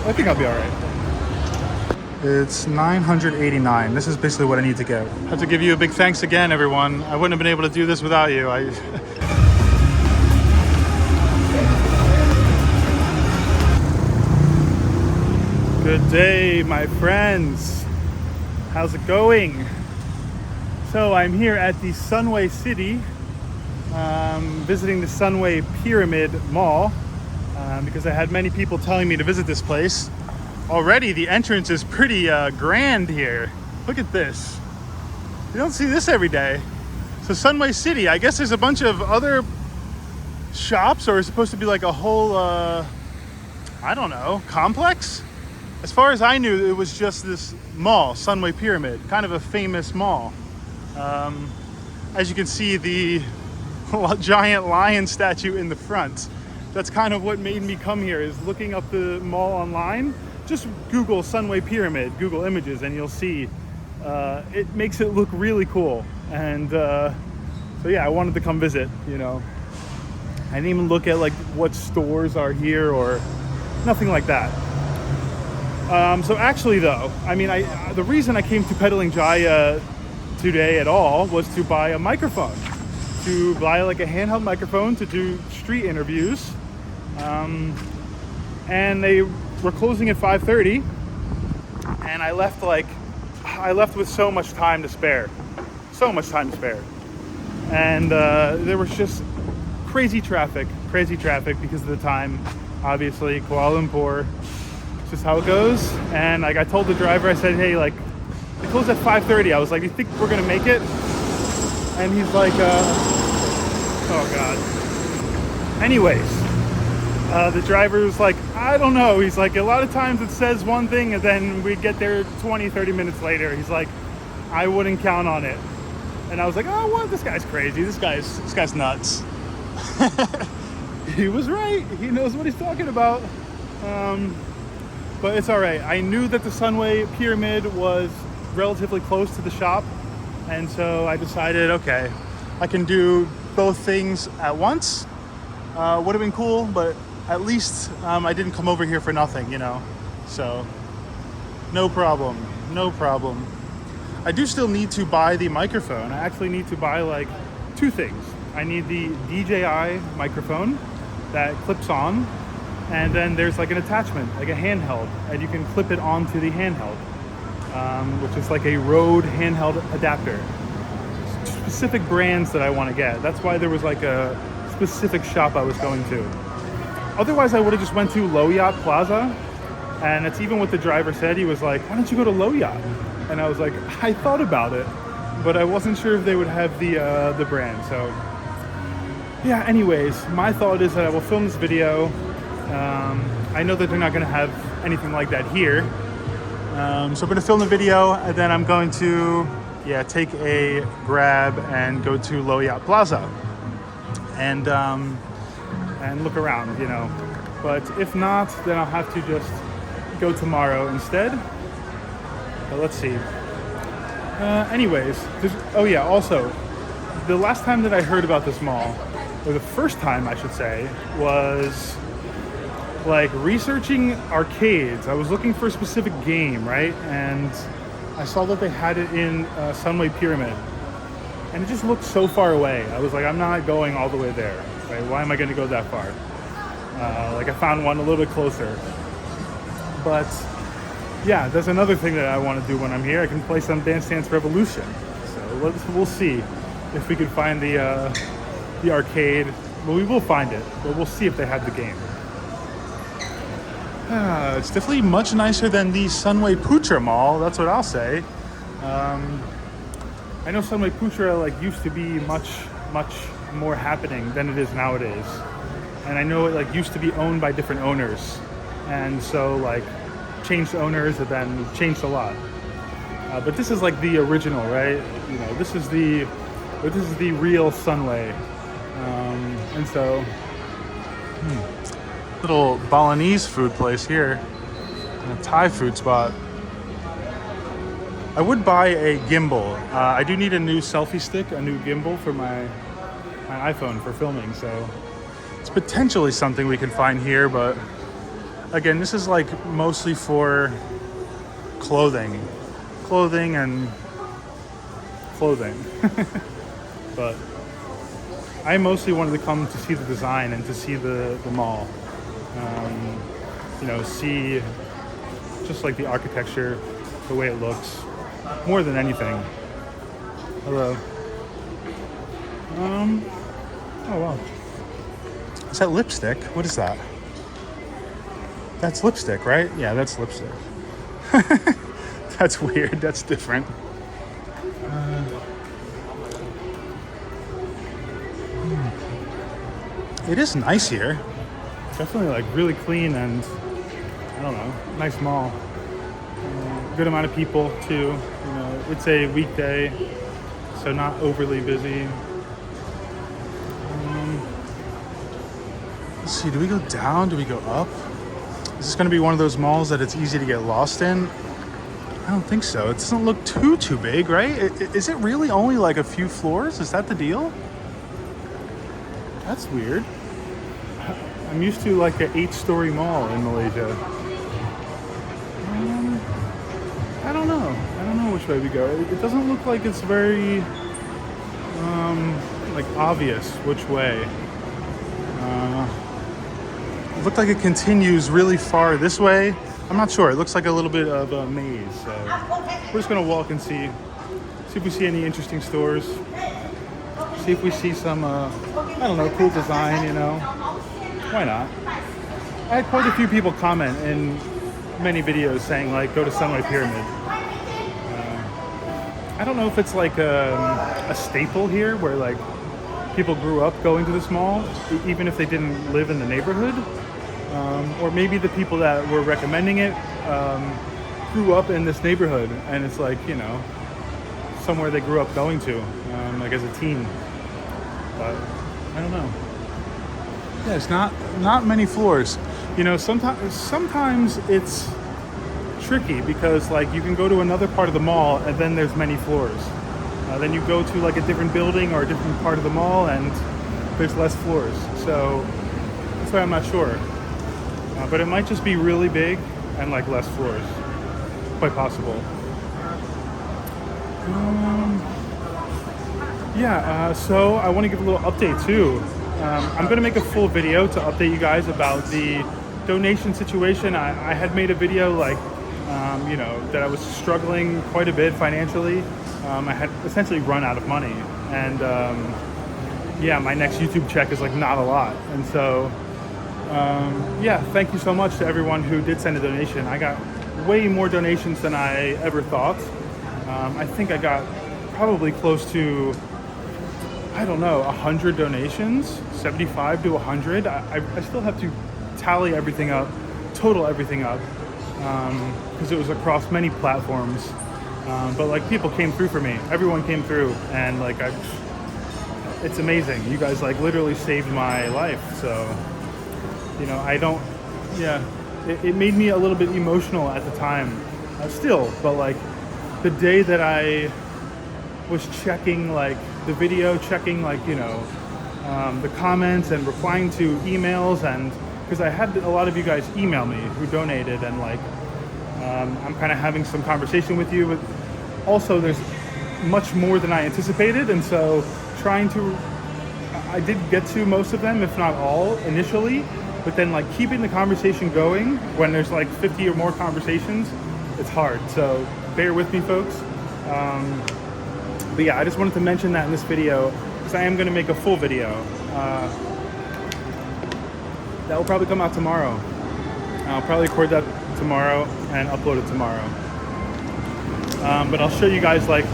I think I'll be all right. It's 989. This is basically what I need to get. I have to give you a big thanks again, everyone. I wouldn't have been able to do this without you. Good day, my friends. How's it going? So I'm here at the Sunway City, visiting the Sunway Pyramid Mall, because I had many people telling me to visit this place. Already the entrance is pretty grand here. Look at this. You don't see this every day. So Sunway City, I guess there's a bunch of other shops, or it's supposed to be like a whole, I don't know, complex? As far as I knew, it was just this mall, Sunway Pyramid, kind of a famous mall. As you can see, the giant lion statue in the front. That's kind of what made me come here, is looking up the mall online. Just Google Sunway Pyramid, Google Images, and you'll see it makes it look really cool. And so yeah, I wanted to come visit, you know. I didn't even look at like what stores are here or nothing like that. So actually though, I mean, the reason I came to Petaling Jaya today at all was to buy a microphone. To buy like a handheld microphone to do street interviews. And they were closing at 5:30, and I left with so much time to spare. And there was just crazy traffic because of the time. Obviously, Kuala Lumpur, it's just how it goes. And like I told the driver, I said, hey, like they close at 5:30. I was like, you think we're gonna make it? And he's like, oh God. Anyways, the driver was like, I don't know. He's like, a lot of times it says one thing and then we get there 20-30 minutes later. He's like, I wouldn't count on it. And I was like, oh, what? This guy's crazy. This guy's nuts. He was right. He knows what he's talking about. But it's all right. I knew that the Sunway Pyramid was relatively close to the shop. And so I decided, okay, I can do both things at once. Would have been cool, but at least I didn't come over here for nothing, you know. So no problem. I do still need to buy the microphone. I actually need to buy like two things. I need the DJI microphone that clips on, and then there's like an attachment, like a handheld, and you can clip it onto the handheld, which is like a Rode handheld adapter. Specific brands that I want to get. That's why there was like a specific shop I was going to. Otherwise, I would have just went to Low Yacht Plaza, and it's even what the driver said. He was like, why don't you go to Low Yacht? And I was like, I thought about it, but I wasn't sure if they would have the brand. So yeah, anyways, my thought is that I will film this video. I know that they're not going to have anything like that here. So I'm going to film the video, and then I'm going to take a grab and go to Low Yacht Plaza and look around, you know. But if not, then I'll have to just go tomorrow instead. But let's see. Anyways, also, the last time that I heard about this mall, or the first time I should say, was like researching arcades. I was looking for a specific game, right? And I saw that they had it in Sunway Pyramid. And it just looked so far away. I was like, I'm not going all the way there. Right? Why am I going to go that far? Like I found one a little bit closer. But yeah, there's another thing that I want to do when I'm here. I can play some Dance Dance Revolution. So we'll see if we can find the arcade. Well, we will find it, but we'll see if they have the game. It's definitely much nicer than the Sunway Putra Mall. That's what I'll say. I know Sunway Putra like used to be much more happening than it is nowadays, and I know it like used to be owned by different owners, and so like changed owners and then changed a lot. But this is like the original, right? You know, this is the real Sunway, and so. Little Balinese food place here, and a Thai food spot. I would buy a gimbal. I do need a new selfie stick, a new gimbal for my iPhone for filming, so it's potentially something we can find here, but Again, this is like mostly for clothing and clothing. But I mostly wanted to come to see the design and to see the mall. You know, see just like the architecture, the way it looks, more than anything. Hello. Oh wow. Is that lipstick? What is that? That's lipstick, right? Yeah, that's lipstick. That's weird. That's different. It is nice here. Definitely like really clean and I don't know, nice mall. Good amount of people too. You know, it's a weekday, so not overly busy. Let's see, do we go down? Do we go up? Is this going to be one of those malls that it's easy to get lost in? I don't think so. It doesn't look too big, right? Is it really only like a few floors? Is that the deal? That's weird. I'm used to like an 8-story mall in Malaysia. I don't know. I don't know which way we go. It doesn't look like it's very like obvious which way. It looked like it continues really far this way. I'm not sure. It looks like a little bit of a maze. So we're just gonna walk and see if we see any interesting stores. See if we see some, I don't know, cool design. You know, why not? I had quite a few people comment in many videos saying like, go to Sunway Pyramid. I don't know if it's like a staple here where like people grew up going to this mall, even if they didn't live in the neighborhood. Or maybe the people that were recommending it grew up in this neighborhood and it's like, you know, somewhere they grew up going to, like as a teen. But I don't know. Yeah, it's not many floors. You know, sometimes it's tricky because like you can go to another part of the mall and then there's many floors. Then you go to like a different building or a different part of the mall and there's less floors. So that's why I'm not sure. But it might just be really big and like less floors. Quite possible. So I want to give a little update too. I'm going to make a full video to update you guys about the donation situation. I had made a video like, you know, that I was struggling quite a bit financially. I had essentially run out of money. And yeah, my next YouTube check is like not a lot. And so, yeah, thank you so much to everyone who did send a donation. I got way more donations than I ever thought. I think I got probably close to, I don't know, 100 donations, 75 to 100. I still have to tally everything up, total everything up, because it was across many platforms. But like people came through for me. Everyone came through, and like it's amazing. You guys like literally saved my life. So, you know, it made me a little bit emotional at the time, still. But like the day that I was checking like the video, checking like, you know, the comments and replying to emails, and because I had a lot of you guys email me who donated, and like I'm kind of having some conversation with you, but also there's much more than I anticipated, and so I did get to most of them, if not all, initially, but then like keeping the conversation going when there's like 50 or more conversations, it's hard. So bear with me, folks. But yeah, I just wanted to mention that in this video because I am going to make a full video. That will probably come out tomorrow. I'll probably record that tomorrow and upload it tomorrow. But I'll show you guys like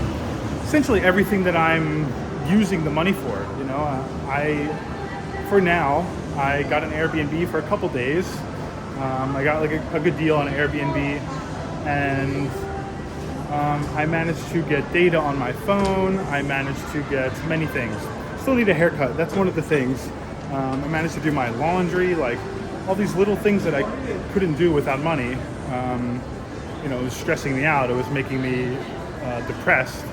essentially everything that I'm using the money for. You know, for now I got an Airbnb for a couple days. I got like a good deal on an Airbnb, and I managed to get data on my phone. I managed to get many things. Still need a haircut. That's one of the things. I managed to do my laundry, like all these little things that I couldn't do without money. You know, it was stressing me out. It was making me depressed.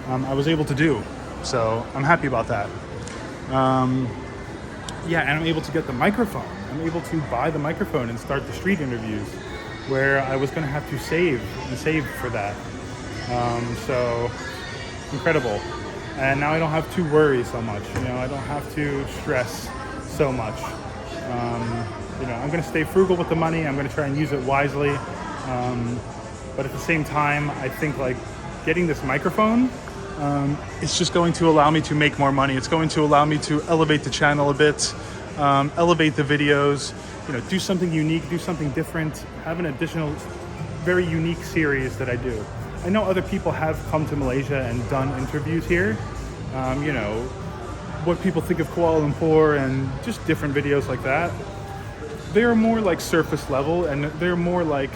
I was able to do. So I'm happy about that. Yeah, and I'm able to get the microphone. I'm able to buy the microphone and start the street interviews, where I was gonna have to save for that. So incredible. And now I don't have to worry so much. You know, I don't have to stress so much. You know, I'm gonna stay frugal with the money. I'm gonna try and use it wisely. But at the same time, I think like getting this microphone, it's just going to allow me to make more money. It's going to allow me to elevate the channel a bit, elevate the videos, you know, do something unique, do something different, have an additional, very unique series that I do. I know other people have come to Malaysia and done interviews here. You know, what people think of Kuala Lumpur and just different videos like that. They're more like surface level, and they're more like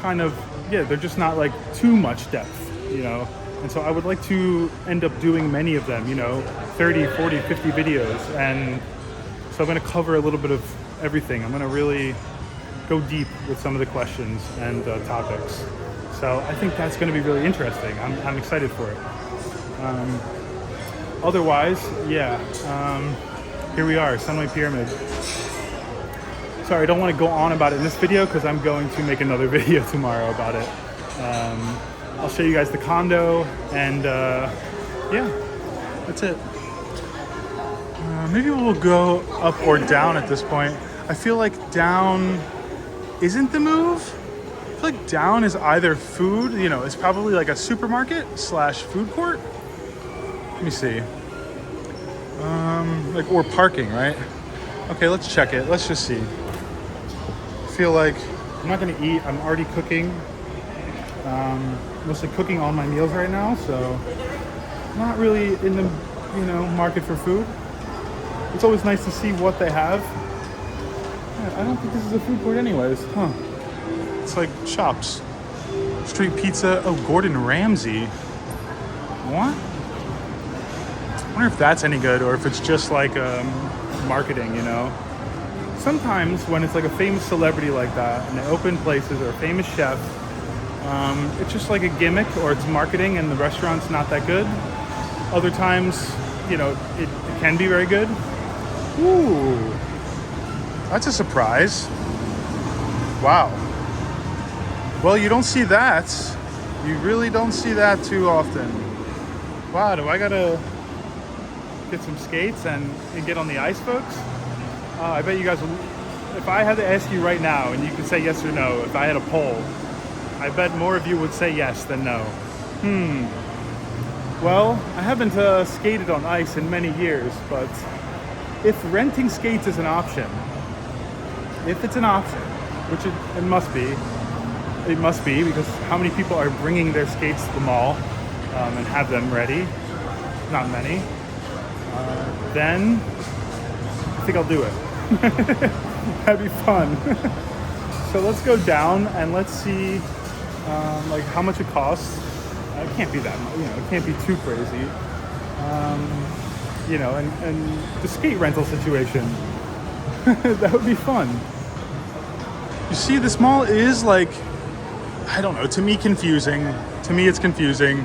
kind of, yeah, they're just not like too much depth, you know. And so I would like to end up doing many of them, you know, 30, 40, 50 videos. And so I'm gonna cover a little bit of everything. I'm gonna really go deep with some of the questions and topics. So I think that's gonna be really interesting. I'm excited for it. Otherwise, yeah, here we are, Sunway Pyramid. Sorry, I don't want to go on about it in this video because I'm going to make another video tomorrow about it. I'll show you guys the condo, and yeah, that's it. Maybe we'll go up or down at this point. I feel like down isn't the move. I feel like down is either food, you know, it's probably like a supermarket / food court. Let me see. Like, or parking, right? Okay, let's check it. Let's just see. I feel like I'm not gonna eat. I'm already cooking. Mostly cooking all my meals right now, so not really in the, you know, market for food. It's always nice to see what they have. Yeah, I don't think this is a food court anyways, huh? It's like shops. Street pizza. Oh, Gordon Ramsay. What? I wonder if that's any good, or if it's just like marketing, you know? Sometimes when it's like a famous celebrity like that, and they open places, or a famous chef, it's just like a gimmick, or it's marketing and the restaurant's not that good. Other times, you know, it can be very good. Ooh, that's a surprise. Wow. Well, you don't see that. You really don't see that too often. Wow, do I gotta get some skates and get on the ice, folks? I bet you guys will, if I had to ask you right now, and you can say yes or no, if I had a poll, I bet more of you would say yes than no. Well, I haven't skated on ice in many years, but if renting skates is an option, if it's an option, which it must be, because how many people are bringing their skates to the mall and have them ready? Not many. Then I think I'll do it. That'd be fun. So let's go down and let's see like how much it costs. It can't be that much, you know, it can't be too crazy. You know, and the skate rental situation. That would be fun. You see, this mall is like, I don't know, to me confusing. To me it's confusing.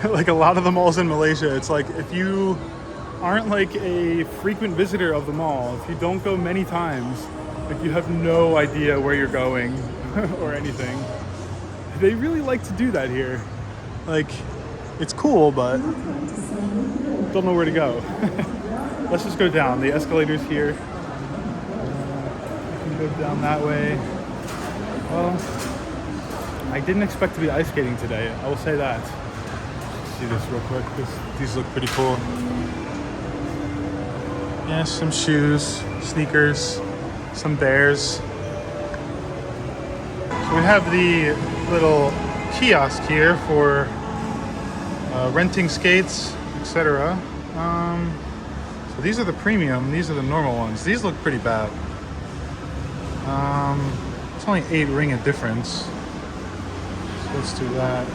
Like a lot of the malls in Malaysia, it's like if you aren't like a frequent visitor of the mall, if you don't go many times, like you have no idea where you're going or anything. They really like to do that here. Like, it's cool, but don't know where to go. Let's just go down. The escalator's here. You can go down that way. Well, I didn't expect to be ice skating today. I will say that. See this real quick. These look pretty cool. Yeah, some shoes, sneakers, some bears. So we have the little kiosk here for renting skates, etc. So these are the premium, these are the normal ones. These look pretty bad. It's only 8 ringgit difference. So let's do that.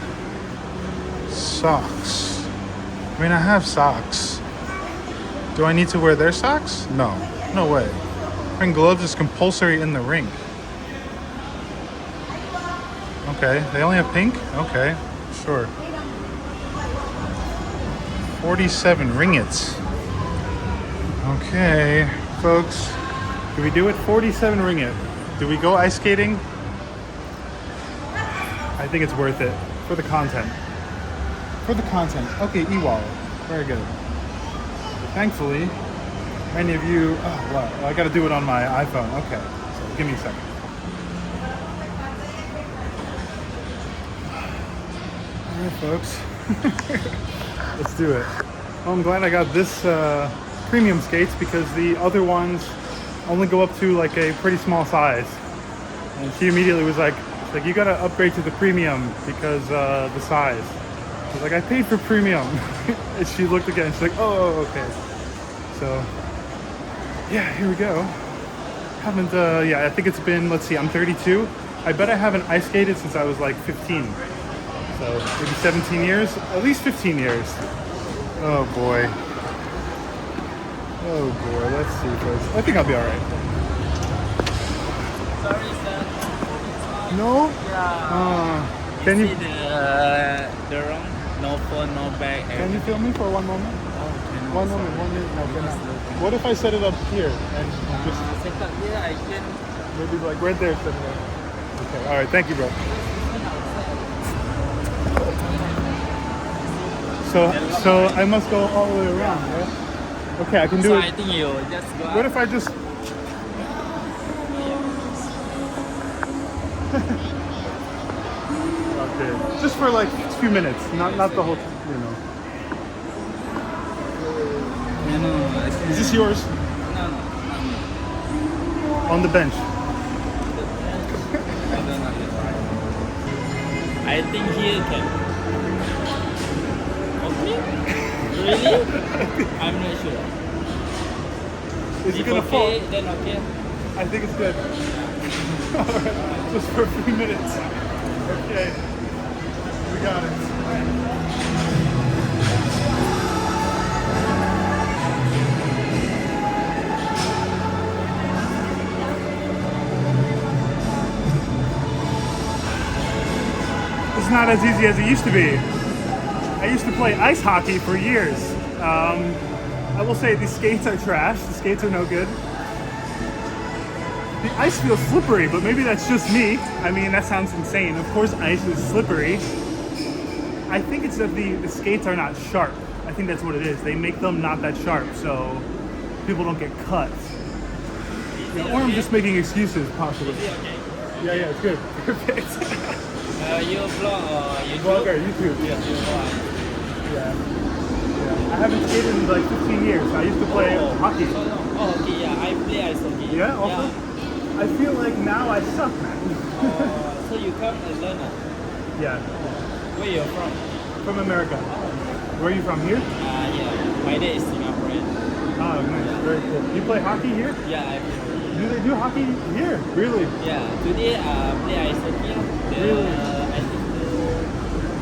Socks. I mean, I have socks. Do I need to wear their socks? No, no way. Wearing gloves is compulsory in the rink. Okay, they only have pink? Okay, sure. 47 ringgits. Okay, folks. Do we do it? 47 ringgit. Do we go ice skating? I think it's worth it for the content. For the content. Okay, e-wallet. Very good. Thankfully, many of you... Oh, wow. I got to do it on my iPhone. Okay. So give me a second. All right, folks. Let's do it. Well, I'm glad I got this premium skates because the other ones only go up to like a pretty small size. And she immediately was like, you gotta upgrade to the premium because the size. I was like, I paid for premium. And she looked again, she's like, oh, okay. So, yeah, here we go. Haven't, I think it's been, let's see, I'm 32. I bet I haven't ice skated since I was like 15. So maybe 17 years, at least 15 years. Oh boy. Oh boy, let's see folks. I think I'll be all right. Sorry, sir. No? Yeah. Can you see the wrong? No phone, no bag. Can you film me for one moment? Oh, One moment, 1 minute. No, cannot. What if I set it up here and just set up here, I can. maybe like right there, set it up. Okay, all right, thank you, bro. So I must go all the way around, right? Okay, I can do So it. I think you just go What up. if I just... Okay, just for like a few minutes, not the whole, you know. No, Is this yours? No. On the bench. I think here can. Okay? Really? I'm not sure. Is it If gonna okay, fall? then okay. I think it's good. Alright, just for a few minutes. Okay, we got it. It's not as easy as it used to be. I used to play ice hockey for years. I will say the skates are trash. The skates are no good. The ice feels slippery, but maybe that's just me. I mean, that sounds insane. Of course, ice is slippery. I think it's that the skates are not sharp. I think that's what it is. They make them not that sharp, so people don't get cut. Yeah, or I'm just making excuses, possibly. Yeah, it's good. Perfect. You vlog or YouTube? Vlogger, YouTube. Yes, you vlog. Yeah. I haven't skated in like 15 years. I used to play hockey. So long. Oh, okay, yeah. I play ice hockey. Yeah, also? I feel like now I suck, man. So you come and learn it? Yeah. Where you from? From America. Where are you from? Here? Yeah. My dad is Singaporean. Oh, nice. Very cool. You play hockey here? Yeah, I play. Do they do hockey here? Really? Yeah. Today play ice hockey. Really? I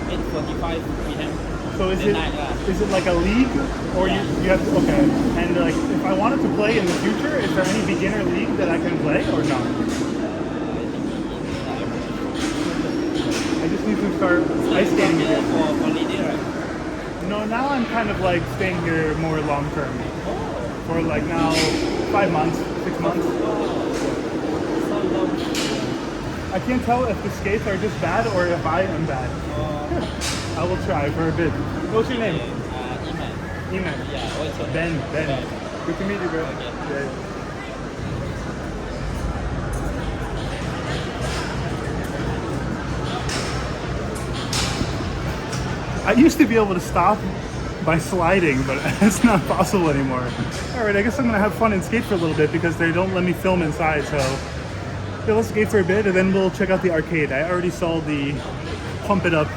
think 8:45 p.m. So is The it night, is it like a league, or Yeah. you have to, okay? And like, if I wanted to play in the future, is there any beginner league that I can play or no? I just need to start ice skating here again. for holiday, right? No, now I'm kind of like staying here more long term. For like now 5 months, 6 months. So long. I can't tell if the skates are just bad or if I am bad. I will try for a bit. What's your name? Iman. Iman. Yeah, what's your Ben. name? Ben. Good to meet you, bro. Okay. Yeah. I used to be able to stop by sliding, but it's not possible anymore. All right, I guess I'm gonna have fun and skate for a little bit because they don't let me film inside, so yeah, let's skate for a bit and then we'll check out the arcade. I already saw the pump it up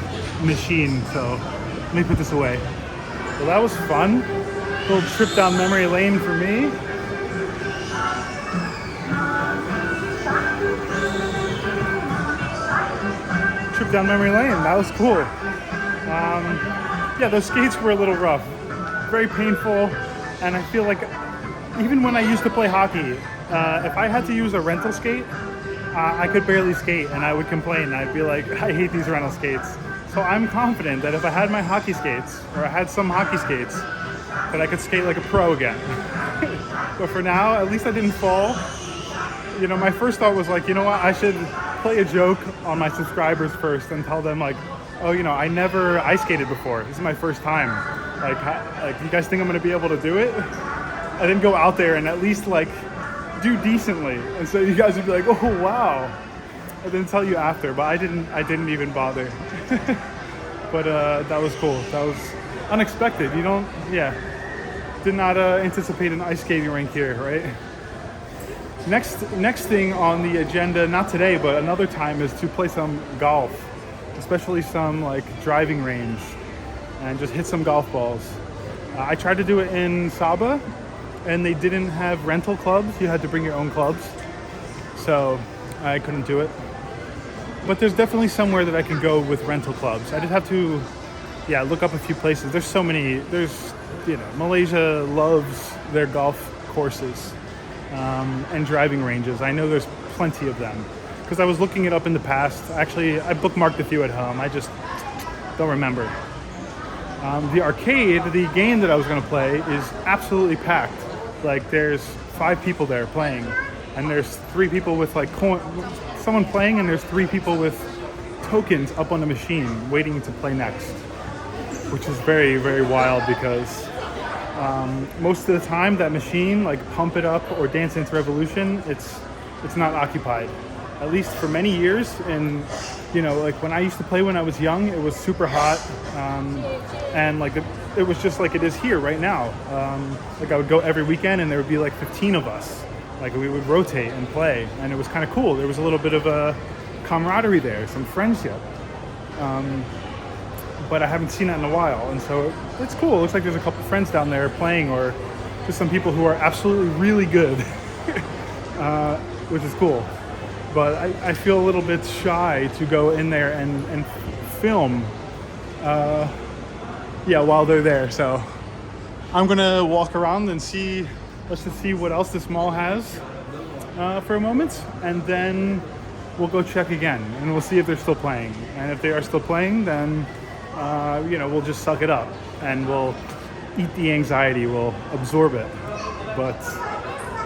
machine, so let me put this away. Well, that was fun. Little trip down memory lane for me. Trip down memory lane, that was cool. Yeah, those skates were a little rough, very painful, and I feel like even when I used to play hockey, if I had to use a rental skate, I could barely skate and I would complain. I'd be like, I hate these rental skates. So I'm confident that if I had my hockey skates, or I had some hockey skates, that I could skate like a pro again. But for now, at least I didn't fall. my first thought was like, you know what, I should play a joke on my subscribers first and tell them like, oh, I never ice skated before. This is my first time. Like you guys think I'm gonna be able to do it? I didn't go out there and at least like do decently. And so you guys would be like, oh wow. I didn't tell you after, but I didn't even bother. But that was cool. That was unexpected. Did not anticipate an ice skating rink here, right? Next thing on the agenda, not today, but another time, is to play some golf, especially some like driving range, and just hit some golf balls. I tried to do it in Saba, and they didn't have rental clubs. You had to bring your own clubs, so I couldn't do it. But there's definitely somewhere that I can go with rental clubs. I just have to, look up a few places. There's so many. Malaysia loves their golf courses and driving ranges. I know there's plenty of them because I was looking it up in the past. Actually, I bookmarked a few at home. I just don't remember. The arcade, the game that I was going to play, is absolutely packed. Like there's 5 people there playing, and there's 3 people with like someone playing, and there's 3 people with tokens up on the machine waiting to play next, which is very, very wild because most of the time that machine, like Pump It Up or Dance Dance Revolution, it's not occupied. At least for many years. And like when I used to play when I was young, it was super hot, and like it was just like it is here right now. Like I would go every weekend, and there would be like 15 of us. Like we would rotate and play, and it was kind of cool. There was a little bit of a camaraderie there, some friendship. But I haven't seen it in a while, and so it's cool. It looks like there's a couple friends down there playing, or just some people who are absolutely really good, which is cool. But I feel a little bit shy to go in there and film while they're there. So I'm gonna walk around and see. Let's just see what else this mall has for a moment, and then we'll go check again, and we'll see if they're still playing. And if they are still playing, then we'll just suck it up and we'll eat the anxiety, we'll absorb it. But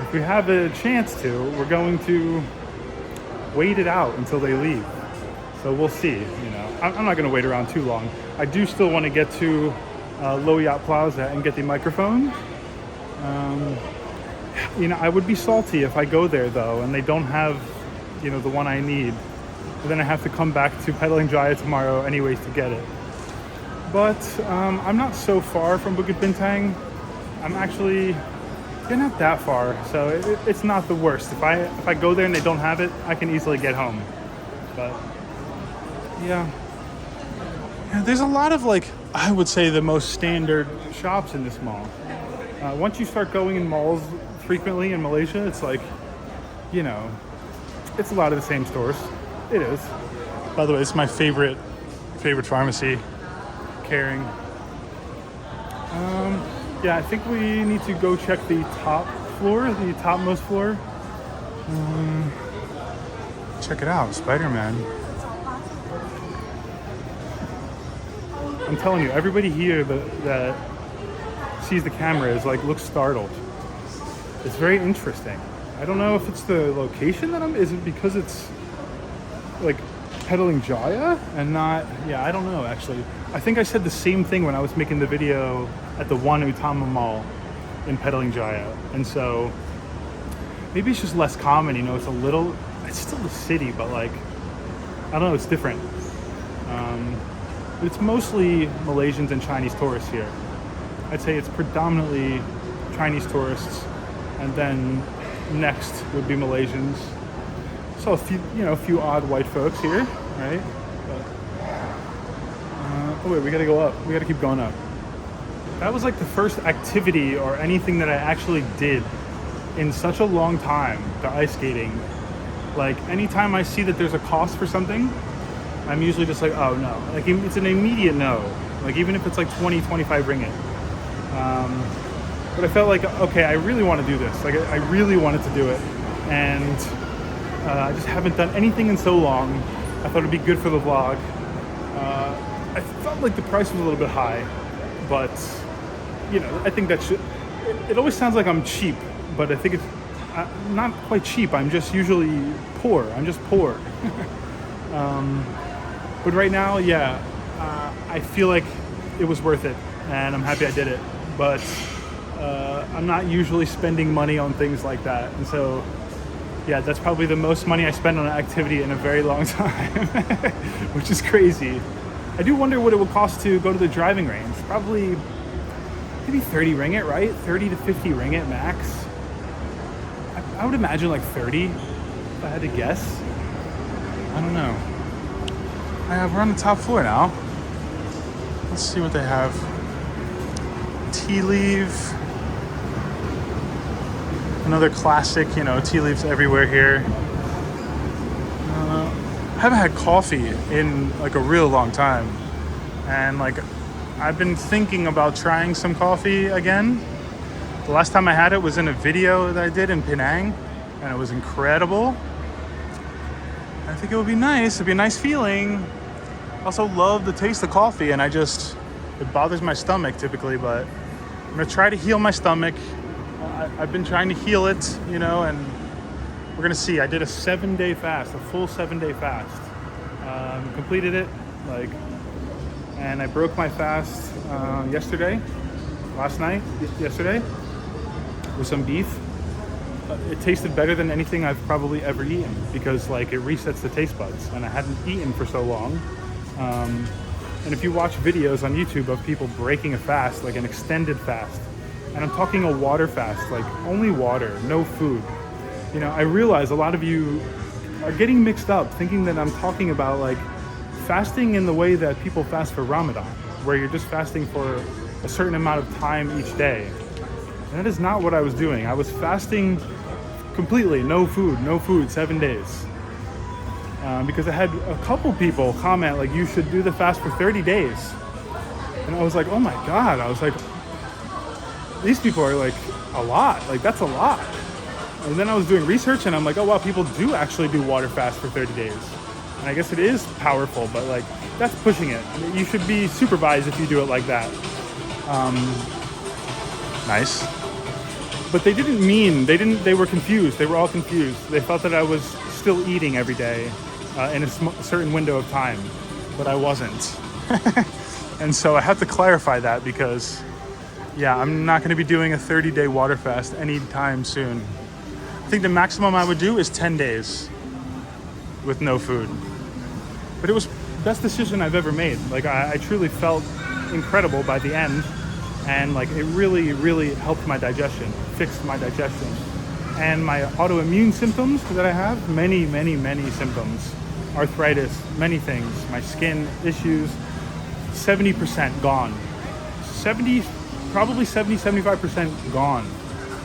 if we have a chance to, we're going to wait it out until they leave. So we'll see. I'm not going to wait around too long. I do still want to get to Low Yacht Plaza and get the microphone. I would be salty if I go there though and they don't have the one I need, and then I have to come back to Petaling Jaya tomorrow anyways to get it. But I'm not so far from Bukit Bintang. I'm actually not that far, so it's not the worst. If I go there and they don't have it, I can easily get home. But there's a lot of I would say the most standard shops in this mall. Once you start going in malls frequently in Malaysia, it's it's a lot of the same stores. It is. By the way, it's my favorite pharmacy, Caring. I think we need to go check the topmost floor. Check it out, Spider-Man. I'm telling you, everybody here that sees the camera looks startled. It's very interesting. I don't know if it's the location is it because it's Petaling Jaya and not, I don't know actually. I think I said the same thing when I was making the video at the One Utama Mall in Petaling Jaya. And so maybe it's just less common, it's still the city, but I don't know, it's different. It's mostly Malaysians and Chinese tourists here. I'd say it's predominantly Chinese tourists, and then next would be Malaysians. So a few odd white folks here, right? But, we gotta go up. We gotta keep going up. That was the first activity or anything that I actually did in such a long time, the ice skating. Anytime I see that there's a cost for something, I'm usually just oh no. It's an immediate no. Even if it's 20, 25 ringgit. But I felt okay, I really want to do this. I really wanted to do it. And I just haven't done anything in so long. I thought it'd be good for the vlog. I felt the price was a little bit high, but I think that it always sounds like I'm cheap, but I think not quite cheap. I'm just usually poor. I'm just poor. But right now, yeah, I feel like it was worth it, and I'm happy I did it. But I'm not usually spending money on things like that, and so yeah, that's probably the most money I spend on an activity in a very long time, which is crazy. I do wonder what it would cost to go to the driving range. Probably maybe 30 ringgit, right? 30 to 50 ringgit max. I would imagine like 30 if I had to guess. I don't know. We're on the top floor now. Let's see what they have. Tea leaf. Another classic, you know, tea leaves everywhere here. I haven't had coffee in like a real long time. And like, I've been thinking about trying some coffee again. The last time I had it was in a video that I did in Penang, and it was incredible. I think it would be nice. It'd be a nice feeling. I also love the taste of coffee, and it bothers my stomach typically, but I'm gonna try to heal my stomach. I've been trying to heal it, you know, and we're gonna see. I did a 7-day fast, a full 7-day fast. Completed it, and I broke my fast yesterday, with some beef. It tasted better than anything I've probably ever eaten because like it resets the taste buds, and I hadn't eaten for so long. And if you watch videos on YouTube of people breaking a fast, like an extended fast, and I'm talking a water fast, like only water, no food. You know, I realize a lot of you are getting mixed up thinking that I'm talking about like fasting in the way that people fast for Ramadan, where you're just fasting for a certain amount of time each day. And that is not what I was doing. I was fasting completely, no food, 7 days. Because I had a couple people comment like, you should do the fast for 30 days. And I was like, oh my God. I was like, these people are like a lot, like that's a lot. And then I was doing research and I'm like, oh wow, people do actually do water fast for 30 days. And I guess it is powerful, but like that's pushing it. I mean, you should be supervised if you do it like that. Nice. But they were confused. They were all confused. They thought that I was still eating every day in a certain window of time, but I wasn't. And so I have to clarify that because yeah, I'm not going to be doing a 30-day water fast anytime soon. I think the maximum I would do is 10 days with no food. But it was the best decision I've ever made. Like I truly felt incredible by the end, and like it really, really helped my digestion, fixed my digestion. And my autoimmune symptoms that I have, many symptoms, arthritis, many things, my skin issues, 70% gone. 75% gone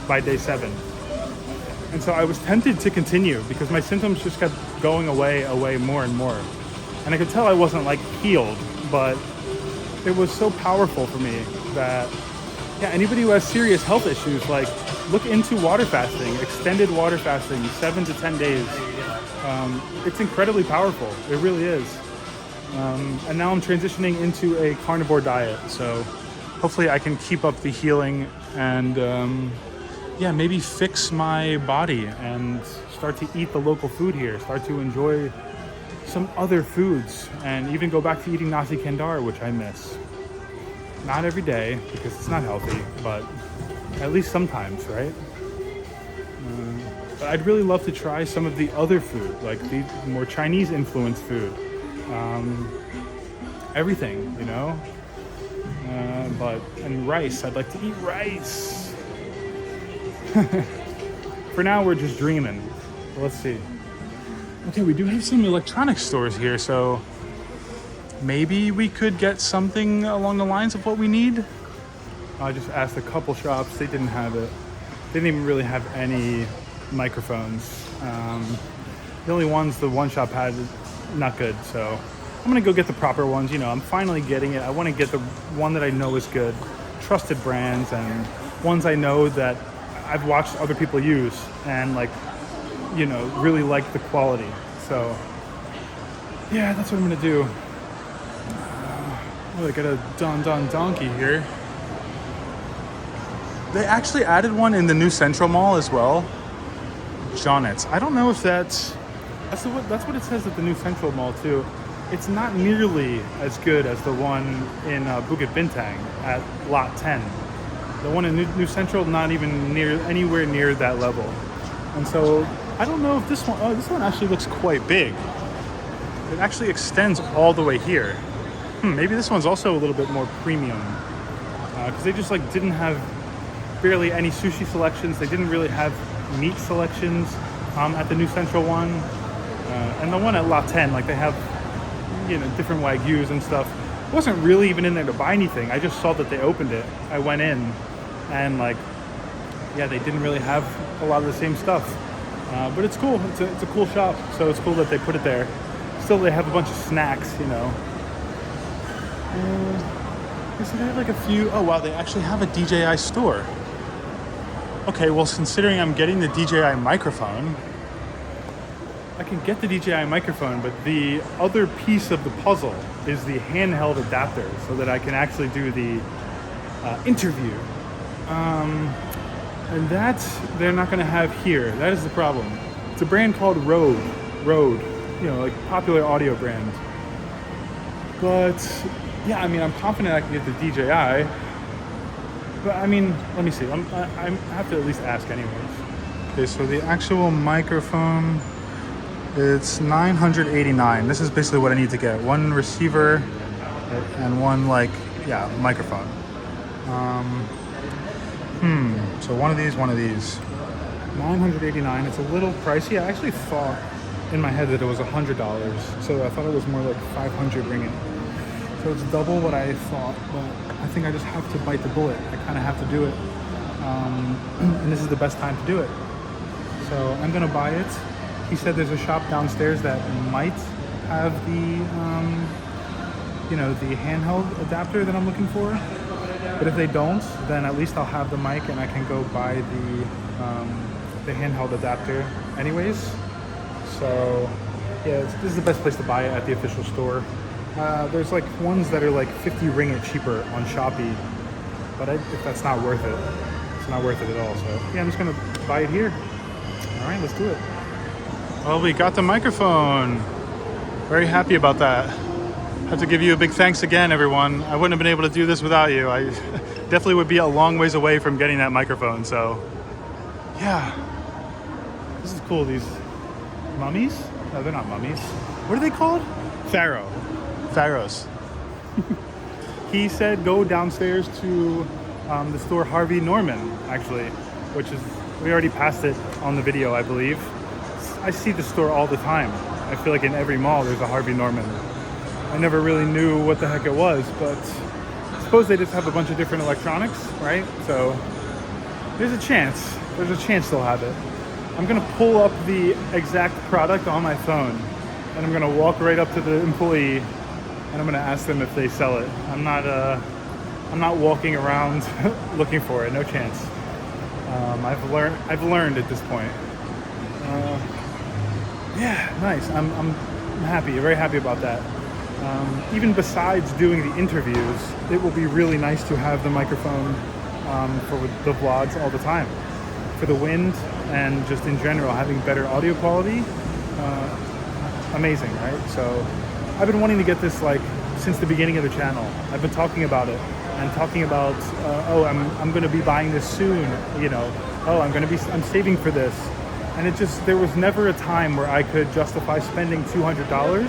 by day 7. And so I was tempted to continue because my symptoms just kept going away more and more. And I could tell I wasn't like healed, but it was so powerful for me that, yeah, anybody who has serious health issues, like look into water fasting, extended water fasting, 7 to 10 days. It's incredibly powerful. It really is. And now I'm transitioning into a carnivore diet. So hopefully I can keep up the healing and maybe fix my body and start to eat the local food here, start to enjoy some other foods, and even go back to eating nasi kandar, which I miss. Not every day because it's not healthy, but at least sometimes, right? But I'd really love to try some of the other food, like the more Chinese influenced food. Everything, you know? And rice, I'd like to eat rice. For now, we're just dreaming. Let's see. Okay, we do have some electronic stores here, so maybe we could get something along the lines of what we need. I just asked a couple shops, they didn't have it. They didn't even really have any microphones. The only ones the one shop had, not good, so I'm gonna go get the proper ones. You know, I'm finally getting it. I wanna get the one that I know is good, trusted brands, and ones I know that I've watched other people use and like, you know, really like the quality. So yeah, that's what I'm gonna do. Oh, they got a Don Donkey here. They actually added one in the new Central Mall as well. Jonets. I don't know if that's what it says at the New Central Mall too. It's not nearly as good as the one in Bukit Bintang at Lot 10. The one in New Central, not even anywhere near that level. And so I don't know if this one. Oh, this one actually looks quite big. It actually extends all the way here. Maybe this one's also a little bit more premium because they just like didn't have barely any sushi selections. They didn't really have meat selections at the New Central one, and the one at Lot 10, like they have, you know, different Wagyus and stuff. I wasn't really even in there to buy anything. I just saw that they opened it. I went in, and like, yeah, they didn't really have a lot of the same stuff. But it's cool. It's a cool shop. So it's cool that they put it there. Still, they have a bunch of snacks, you know. So they have like a few. Oh wow, they actually have a DJI store. Okay, well, considering I'm getting the DJI microphone, I can get the DJI microphone, but the other piece of the puzzle is the handheld adapter so that I can actually do the interview. And that they're not going to have here. That is the problem. It's a brand called Rode, you know, like popular audio brand. But yeah, I mean, I'm confident I can get the DJI. But I mean, let me see. I have to at least ask anyways. Okay, so the actual microphone, it's $989. This is basically what I need to get. One receiver and one microphone. So one of these. $989. It's a little pricey. I actually thought in my head that it was $100. So I thought it was more like 500 ringgit. So it's double what I thought, but I think I just have to bite the bullet. I kind of have to do it. And this is the best time to do it. So I'm gonna buy it. He said there's a shop downstairs that might have the, the handheld adapter that I'm looking for. But if they don't, then at least I'll have the mic and I can go buy the handheld adapter anyways. So yeah, this is the best place to buy it, at the official store. There's like ones that are like 50 ringgit cheaper on Shopee, but if that's not worth it, it's not worth it at all. So yeah, I'm just gonna buy it here. All right, let's do it. Well, we got the microphone. Very happy about that. Have to give you a big thanks again, everyone. I wouldn't have been able to do this without you. I definitely would be a long ways away from getting that microphone. So yeah, this is cool. These mummies? No, they're not mummies. What are they called? Pharaohs. He said go downstairs to the store Harvey Norman, actually, which is, we already passed it on the video, I believe. I see the store all the time. I feel like in every mall there's a Harvey Norman. I never really knew what the heck it was, but I suppose they just have a bunch of different electronics, right? So there's a chance they'll have it. I'm gonna pull up the exact product on my phone, and I'm gonna walk right up to the employee, and I'm gonna ask them if they sell it. I'm not walking around looking for it. No chance. I've learned at this point. Yeah, nice. I'm happy, very happy about that. Even besides doing the interviews, it will be really nice to have the microphone for the vlogs all the time. For the wind and just in general, having better audio quality, amazing, right? So I've been wanting to get this like since the beginning of the channel. I've been talking about it and talking about, I'm going to be buying this soon, you know. I'm saving for this. And there was never a time where I could justify spending $200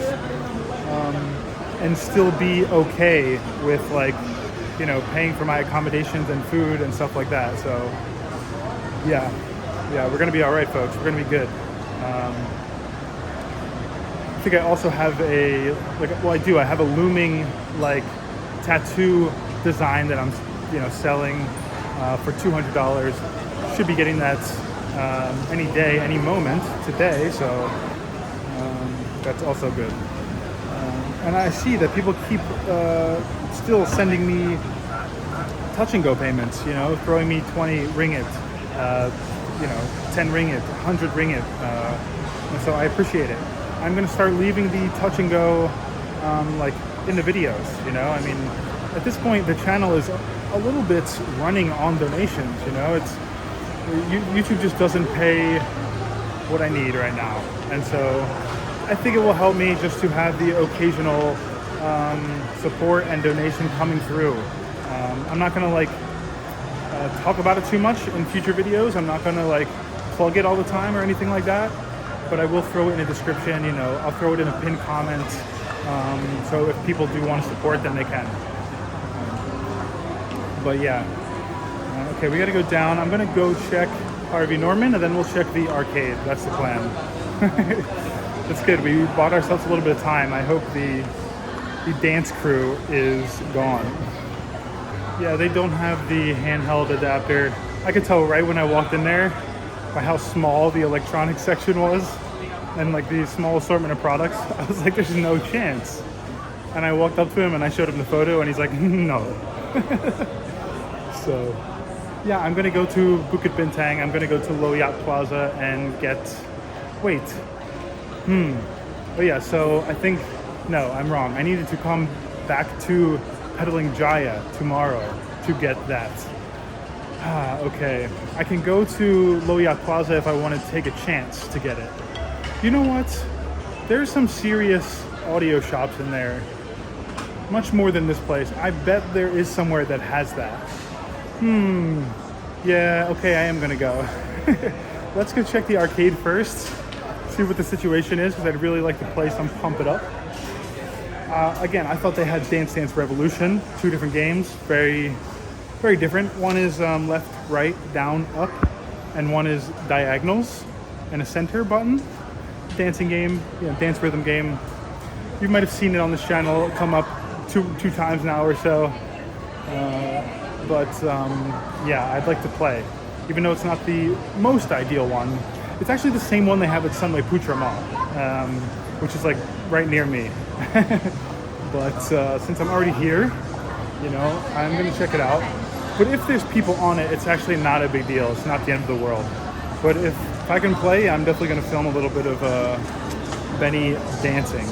and still be okay with paying for my accommodations and food and stuff like that. So yeah, we're gonna be all right, folks. We're gonna be good. I think I also have I have a looming tattoo design that I'm selling for $200. Should be getting that any day, any moment today. So that's also good. And I see that people keep still sending me touch and go payments, throwing me 20 ringgit, 10 ringgit, 100 ringgit. And so I appreciate it. I'm going to start leaving the touch and go in the videos, I mean, at this point, the channel is a little bit running on donations, YouTube just doesn't pay what I need right now. And so I think it will help me just to have the occasional support and donation coming through. I'm not gonna like talk about it too much in future videos. I'm not gonna like plug it all the time or anything like that, but I will throw it in the description, you know, I'll throw it in a pinned comment. So if people do want to support, then they can. But yeah, okay, we gotta go down. I'm gonna go check Harvey Norman and then we'll check the arcade. That's the plan. That's good. We bought ourselves a little bit of time. I hope the dance crew is gone. Yeah, they don't have the handheld adapter. I could tell right when I walked in there by how small the electronics section was and like the small assortment of products. I was like, there's no chance. And I walked up to him and I showed him the photo and he's like, no. So yeah, I'm gonna go to Bukit Bintang. I'm gonna go to Loyat Plaza and get, oh yeah, so I think, no, I'm wrong. I needed to come back to Petaling Jaya tomorrow to get that. Okay. I can go to Loyat Plaza if I want to take a chance to get it. You know what? There's some serious audio shops in there. Much more than this place. I bet there is somewhere that has that. Yeah, okay, I am gonna go. Let's go check the arcade first. See what the situation is, because I'd really like to play some Pump It Up. Again, I thought they had Dance Dance Revolution, 2 different games, very different. One is left, right, down, up, and one is diagonals and a center button. Dancing game, you know, dance rhythm game. You might have seen it on this channel come up two times now or so. But yeah, I'd like to play, even though it's not the most ideal one. It's actually the same one they have at Sunway Pyramid, which is like right near me. But since I'm already here, you know, I'm gonna check it out. But if there's people on it, it's actually not a big deal. It's not the end of the world. But if I can play, I'm definitely gonna film a little bit of Benny dancing.